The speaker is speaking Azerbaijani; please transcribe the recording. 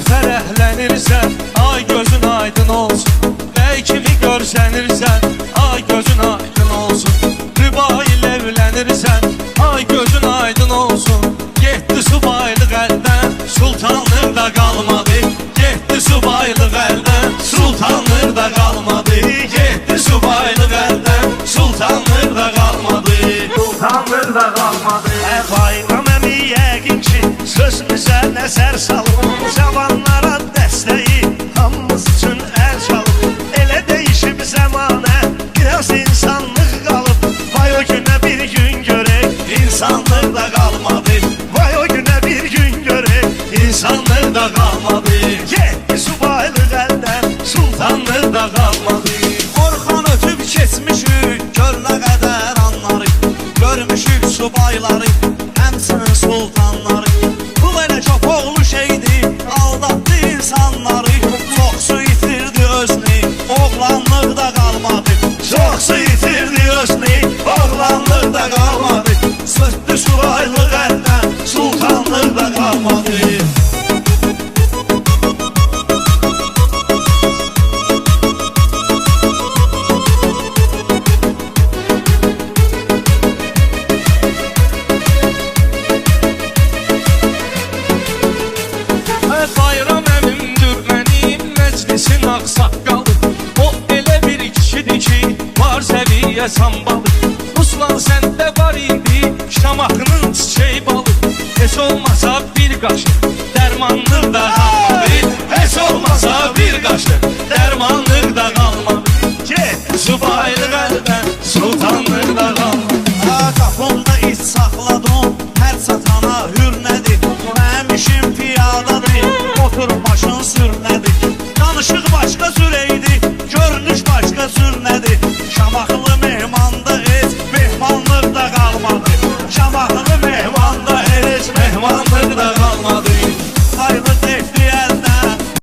Fərəhlənirsən, ay gözün aydın olsun. Bəy kimi görsənirsən, ay gözün aydın olsun. Rübai ilə evlənirsən, ay gözün aydın olsun. Getdi subaylıq əldən, sultanlıq da qalmadı. Getdi subaylıq əldən, sultanlıq da qalmadı. Getdi subaylıq əldən, sultanlıq da qalmadı. Sultanlıq da qalmadı. Bayram əmi yəqin ki, sözümüzə nəzər salıb. Cavanlara dəstəyi hamımız üçün əl çalıb. Elə dəyişib zəmanə, biraz insanlıq qalıb. Vay o günə bir gün görək, insanlıq da qalmadı. Vay o günə bir gün görək, insanlıq da qalmadı. Getdi subaylıq əldən, sultanlıq da qalmadı. Orxan ötüb keçmişük, gör nə qədər anları. Görmüşük subayları, həmsinin sultanları. Bu belə çox oğlu şeydi, aldatdı insanları. Çox su itirdi özünü, oğlanlıq da qalmadı. Çox su itirdi özünü, oğlanlıq da qalmadı. Sırtdı subaylıq əldən, sultanlıq da qalmadı. Bayram əmimdir mənim məclisin ağsaqqalı. O elə bir kişidir ki, var səviyyə sambalı. Ruslan səndə var idi, Şamaxının çiçeği balı. Heç olmasa bir qaşıq, dərmanlıq da qalmadı. Heç olmasa bir qaşıq, dərmanlıq da qalmadı. Get Subaylıq əldən, sultanlıq da qalmadı.